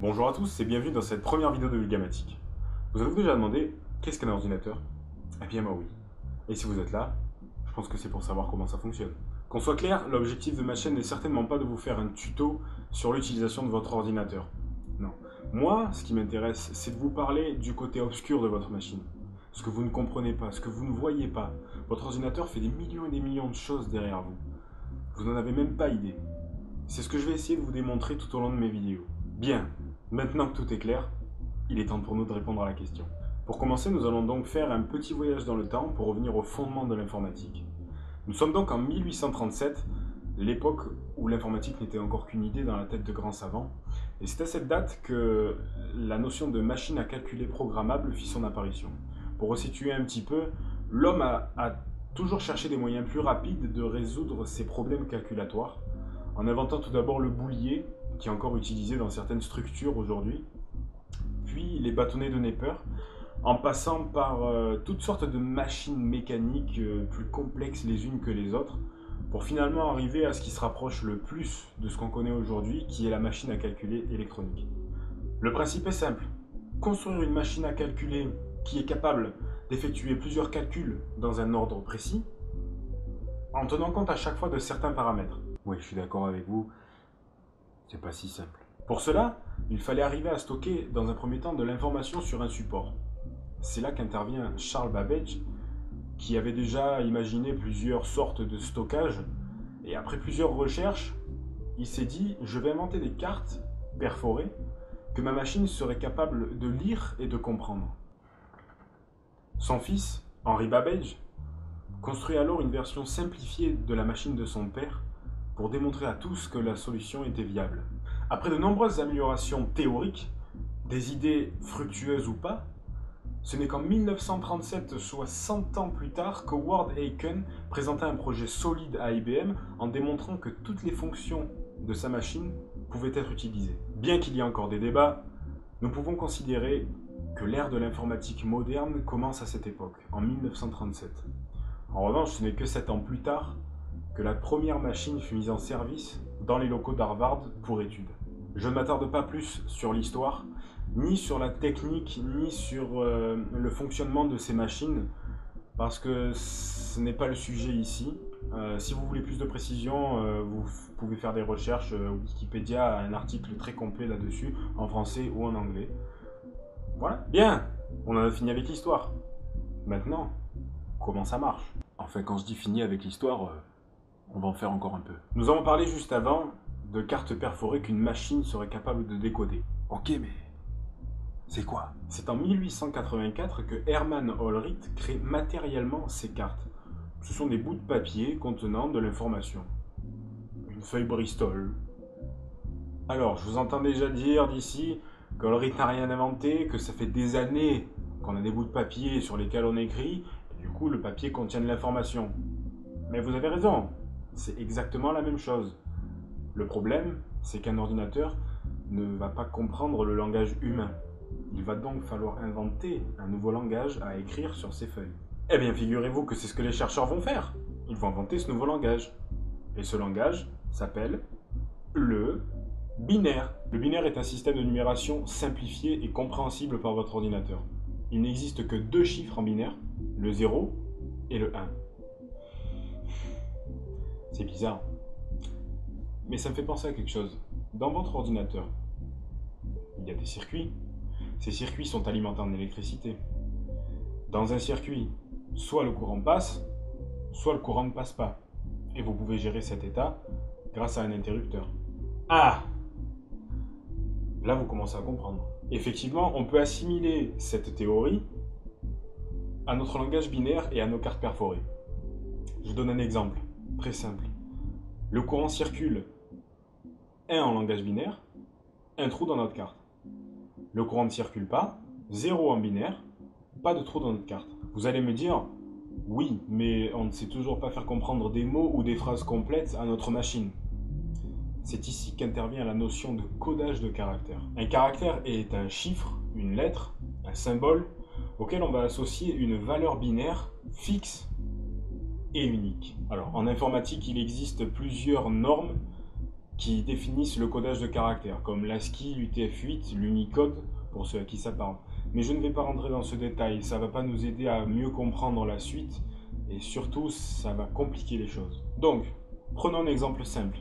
Bonjour à tous et bienvenue dans cette première vidéo de Vulgamatic. Vous avez déjà demandé qu'est-ce qu'un ordinateur? Eh bien moi oui. Et si vous êtes là, je pense que c'est pour savoir comment ça fonctionne. Qu'on soit clair, l'objectif de ma chaîne n'est certainement pas de vous faire un tuto sur l'utilisation de votre ordinateur. Non. Moi, ce qui m'intéresse, c'est de vous parler du côté obscur de votre machine. Ce que vous ne comprenez pas, ce que vous ne voyez pas. Votre ordinateur fait des millions et des millions de choses derrière vous. Vous n'en avez même pas idée. C'est ce que je vais essayer de vous démontrer tout au long de mes vidéos. Bien, maintenant que tout est clair, il est temps pour nous de répondre à la question. Pour commencer, nous allons donc faire un petit voyage dans le temps pour revenir au fondement de l'informatique. Nous sommes donc en 1837, l'époque où l'informatique n'était encore qu'une idée dans la tête de grands savants, et c'est à cette date que la notion de machine à calculer programmable fit son apparition. Pour resituer un petit peu, l'homme a toujours cherché des moyens plus rapides de résoudre ses problèmes calculatoires, en inventant tout d'abord le boulier, qui est encore utilisé dans certaines structures aujourd'hui, puis les bâtonnets de Napier, en passant par toutes sortes de machines mécaniques plus complexes les unes que les autres, pour finalement arriver à ce qui se rapproche le plus de ce qu'on connaît aujourd'hui, qui est la machine à calculer électronique. Le principe est simple. Construire une machine à calculer qui est capable d'effectuer plusieurs calculs dans un ordre précis, en tenant compte à chaque fois de certains paramètres. Oui, je suis d'accord avec vous, c'est pas si simple. Pour cela, il fallait arriver à stocker dans un premier temps de l'information sur un support. C'est là qu'intervient Charles Babbage, qui avait déjà imaginé plusieurs sortes de stockage, et après plusieurs recherches, il s'est dit « je vais inventer des cartes perforées que ma machine serait capable de lire et de comprendre ». Son fils, Henry Babbage, construit alors une version simplifiée de la machine de son père pour démontrer à tous que la solution était viable. Après de nombreuses améliorations théoriques, des idées fructueuses ou pas, ce n'est qu'en 1937, soit 100 ans plus tard, que Ward Aiken présenta un projet solide à IBM en démontrant que toutes les fonctions de sa machine pouvaient être utilisées. Bien qu'il y ait encore des débats, nous pouvons considérer que l'ère de l'informatique moderne commence à cette époque, en 1937. En revanche, ce n'est que 7 ans plus tard que la première machine fut mise en service dans les locaux d'Harvard pour études. Je ne m'attarde pas plus sur l'histoire, ni sur la technique, ni sur le fonctionnement de ces machines, parce que ce n'est pas le sujet ici. Si vous voulez plus de précision, vous pouvez faire des recherches. Wikipédia a un article très complet là-dessus, en français ou en anglais. Voilà, bien, on en a fini avec l'histoire. Maintenant, comment ça marche? Enfin, quand je dis fini avec l'histoire, on va en faire encore un peu. Nous avons parlé juste avant de cartes perforées qu'une machine serait capable de décoder. Ok, mais c'est quoi? C'est en 1884 que Hermann Hollerith crée matériellement ces cartes. Ce sont des bouts de papier contenant de l'information. Une feuille Bristol. Alors, je vous entends déjà dire d'ici qu'Hollerith n'a rien inventé, que ça fait des années qu'on a des bouts de papier sur lesquels on écrit, et du coup le papier contient de l'information. Mais vous avez raison, c'est exactement la même chose. Le problème, c'est qu'un ordinateur ne va pas comprendre le langage humain. Il va donc falloir inventer un nouveau langage à écrire sur ces feuilles. Eh bien, figurez-vous que c'est ce que les chercheurs vont faire. Ils vont inventer ce nouveau langage. Et ce langage s'appelle le binaire. Le binaire est un système de numération simplifié et compréhensible par votre ordinateur. Il n'existe que deux chiffres en binaire, le 0 et le 1. C'est bizarre. Mais ça me fait penser à quelque chose. Dans votre ordinateur, il y a des circuits. Ces circuits sont alimentés en électricité. Dans un circuit, soit le courant passe, soit le courant ne passe pas. Et vous pouvez gérer cet état grâce à un interrupteur. Ah! Là, vous commencez à comprendre. Effectivement, on peut assimiler cette théorie à notre langage binaire et à nos cartes perforées. Je vous donne un exemple très simple. Le courant circule 1 en langage binaire, un trou dans notre carte. Le courant ne circule pas, 0 en binaire, pas de trou dans notre carte. Vous allez me dire, oui, mais on ne sait toujours pas faire comprendre des mots ou des phrases complètes à notre machine. C'est ici qu'intervient la notion de codage de caractères. Un caractère est un chiffre, une lettre, un symbole, auquel on va associer une valeur binaire fixe et unique. Alors, en informatique, il existe plusieurs normes qui définissent le codage de caractères, comme l'ASCII, l'UTF-8, l'Unicode, pour ceux à qui ça parle. Mais je ne vais pas rentrer dans ce détail, ça ne va pas nous aider à mieux comprendre la suite, et surtout, ça va compliquer les choses. Donc, prenons un exemple simple.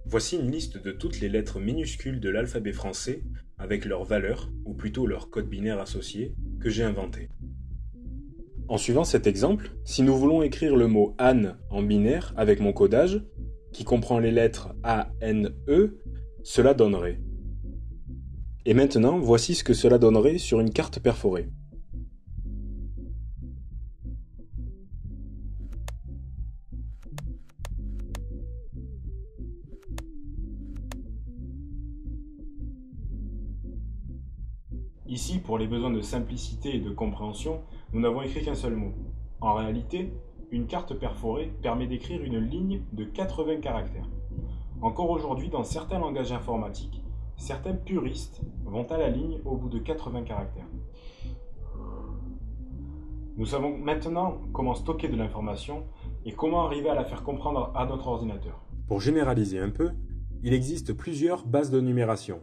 Voici une liste de toutes les lettres minuscules de l'alphabet français, avec leurs valeurs, ou plutôt leur code binaire associé, que j'ai inventé. En suivant cet exemple, si nous voulons écrire le mot Anne en binaire avec mon codage, qui comprend les lettres A, N, E, cela donnerait. Et maintenant, voici ce que cela donnerait sur une carte perforée. Ici, pour les besoins de simplicité et de compréhension, nous n'avons écrit qu'un seul mot. En réalité, une carte perforée permet d'écrire une ligne de 80 caractères. Encore aujourd'hui, dans certains langages informatiques, certains puristes vont à la ligne au bout de 80 caractères. Nous savons maintenant comment stocker de l'information et comment arriver à la faire comprendre à notre ordinateur. Pour généraliser un peu, il existe plusieurs bases de numération.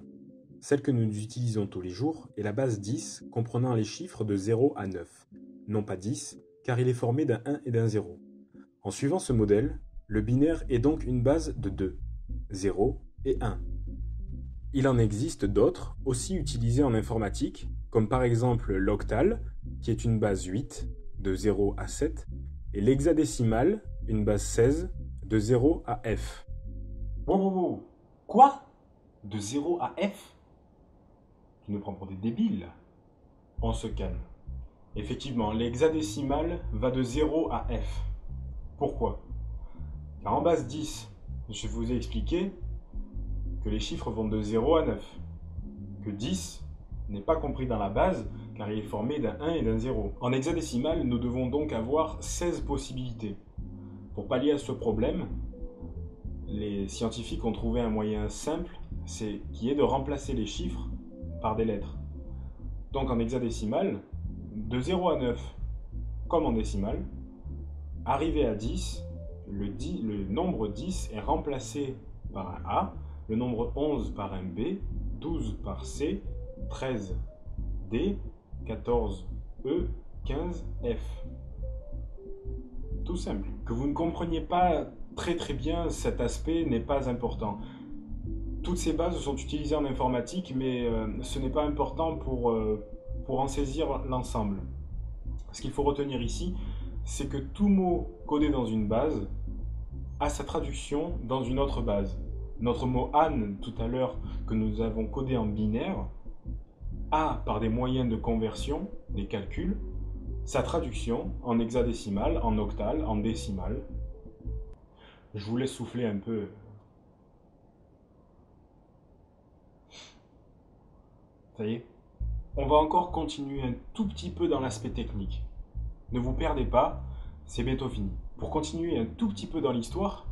Celle que nous utilisons tous les jours est la base 10 comprenant les chiffres de 0 à 9. Non pas 10, car il est formé d'un 1 et d'un 0. En suivant ce modèle, le binaire est donc une base de 2, 0 et 1. Il en existe d'autres, aussi utilisées en informatique, comme par exemple l'octal, qui est une base 8, de 0 à 7, et l'hexadécimal, une base 16, de 0 à F. Wow. Quoi? De 0 à F? Tu nous prends pour des débiles. On se calme. Effectivement, l'hexadécimal va de 0 à F. Pourquoi? Car en base 10, je vous ai expliqué que les chiffres vont de 0 à 9. Que 10 n'est pas compris dans la base car il est formé d'un 1 et d'un 0. En hexadécimal, nous devons donc avoir 16 possibilités. Pour pallier à ce problème, les scientifiques ont trouvé un moyen simple, qui est de remplacer les chiffres par des lettres. Donc en hexadécimal, de 0 à 9, comme en décimal, arrivé à 10, le nombre 10 est remplacé par un A, le nombre 11 par un B, 12 par C, 13 D, 14 E, 15 F. Tout simple. Que vous ne compreniez pas très bien cet aspect n'est pas important. Toutes ces bases sont utilisées en informatique, mais ce n'est pas important pour en saisir l'ensemble. Ce qu'il faut retenir ici, c'est que tout mot codé dans une base a sa traduction dans une autre base. Notre mot Anne, tout à l'heure, que nous avons codé en binaire, a, par des moyens de conversion, des calculs, sa traduction en hexadécimal, en octal, en décimal. Je vous laisse souffler un peu. Ça y est. On va encore continuer un tout petit peu dans l'aspect technique. Ne vous perdez pas, c'est bientôt fini. Pour continuer un tout petit peu dans l'histoire,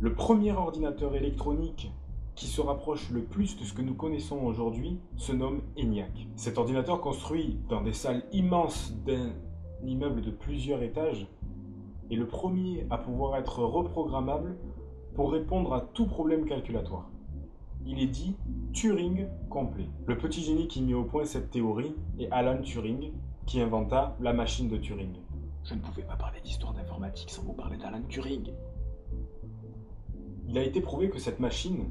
le premier ordinateur électronique qui se rapproche le plus de ce que nous connaissons aujourd'hui se nomme ENIAC. Cet ordinateur construit dans des salles immenses d'un immeuble de plusieurs étages est le premier à pouvoir être reprogrammable pour répondre à tout problème calculatoire. Il est dit Turing complet. Le petit génie qui mit au point cette théorie est Alan Turing, qui inventa la machine de Turing. Je ne pouvais pas parler d'histoire d'informatique sans vous parler d'Alan Turing. Il a été prouvé que cette machine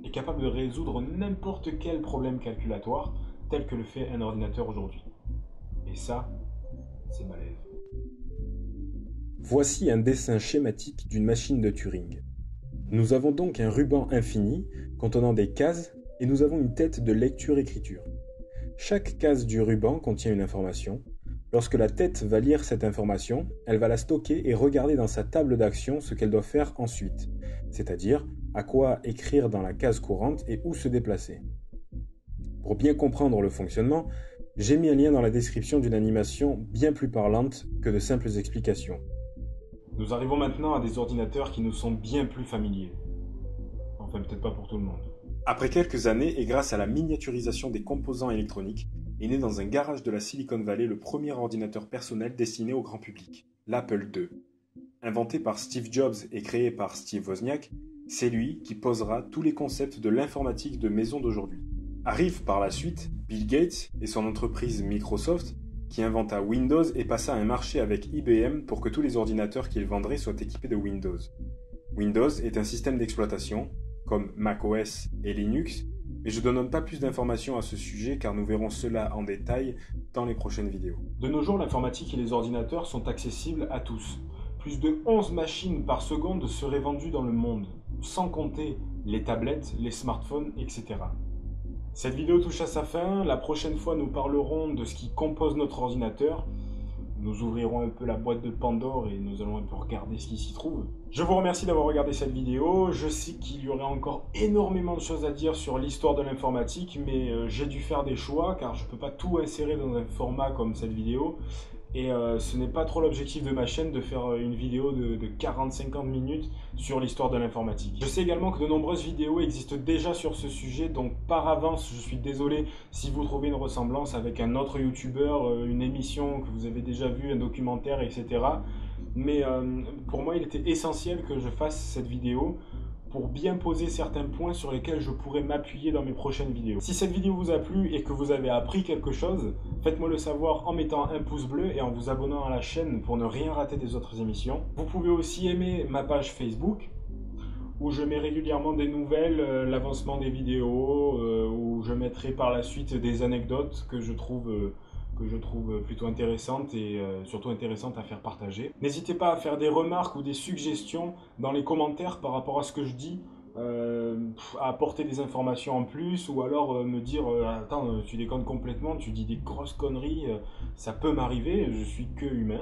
est capable de résoudre n'importe quel problème calculatoire tel que le fait un ordinateur aujourd'hui. Et ça, c'est balèze. Voici un dessin schématique d'une machine de Turing. Nous avons donc un ruban infini contenant des cases et nous avons une tête de lecture-écriture. Chaque case du ruban contient une information. Lorsque la tête va lire cette information, elle va la stocker et regarder dans sa table d'action ce qu'elle doit faire ensuite, c'est-à-dire à quoi écrire dans la case courante et où se déplacer. Pour bien comprendre le fonctionnement, j'ai mis un lien dans la description d'une animation bien plus parlante que de simples explications. Nous arrivons maintenant à des ordinateurs qui nous sont bien plus familiers. Enfin, peut-être pas pour tout le monde. Après quelques années, et grâce à la miniaturisation des composants électroniques, est né dans un garage de la Silicon Valley le premier ordinateur personnel destiné au grand public, l'Apple II. Inventé par Steve Jobs et créé par Steve Wozniak, C'est lui qui posera tous les concepts de l'informatique de maison d'aujourd'hui. Arrive par la suite Bill Gates et son entreprise Microsoft qui inventa Windows et passa un marché avec IBM pour que tous les ordinateurs qu'il vendrait soient équipés de Windows. Windows est un système d'exploitation, comme macOS et Linux, mais je ne donne pas plus d'informations à ce sujet car nous verrons cela en détail dans les prochaines vidéos. De nos jours, l'informatique et les ordinateurs sont accessibles à tous. Plus de 11 machines par seconde seraient vendues dans le monde, sans compter les tablettes, les smartphones, etc. Cette vidéo touche à sa fin. La prochaine fois, nous parlerons de ce qui compose notre ordinateur. Nous ouvrirons un peu la boîte de Pandore et nous allons un peu regarder ce qui s'y trouve. Je vous remercie d'avoir regardé cette vidéo. Je sais qu'il y aurait encore énormément de choses à dire sur l'histoire de l'informatique, mais j'ai dû faire des choix car je ne peux pas tout insérer dans un format comme cette vidéo. Et ce n'est pas trop l'objectif de ma chaîne de faire une vidéo de 40-50 minutes sur l'histoire de l'informatique. Je sais également que de nombreuses vidéos existent déjà sur ce sujet, donc par avance, je suis désolé si vous trouvez une ressemblance avec un autre youtubeur, une émission que vous avez déjà vue, un documentaire, etc. Mais pour moi, il était essentiel que je fasse cette vidéo pour bien poser certains points sur lesquels je pourrais m'appuyer dans mes prochaines vidéos. Si cette vidéo vous a plu et que vous avez appris quelque chose, faites-moi le savoir en mettant un pouce bleu et en vous abonnant à la chaîne pour ne rien rater des autres émissions. Vous pouvez aussi aimer ma page Facebook, où je mets régulièrement des nouvelles, l'avancement des vidéos, où je mettrai par la suite des anecdotes que je trouve plutôt intéressantes et surtout intéressantes à faire partager. N'hésitez pas à faire des remarques ou des suggestions dans les commentaires par rapport à ce que je dis, à apporter des informations en plus ou alors me dire attends, tu déconnes complètement, tu dis des grosses conneries, ça peut m'arriver, je suis que humain.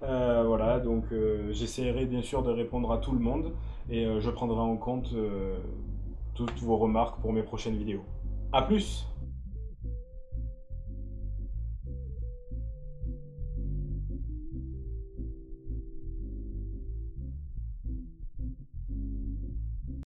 Voilà, donc j'essaierai bien sûr de répondre à tout le monde et je prendrai en compte toutes vos remarques pour mes prochaines vidéos. A plus!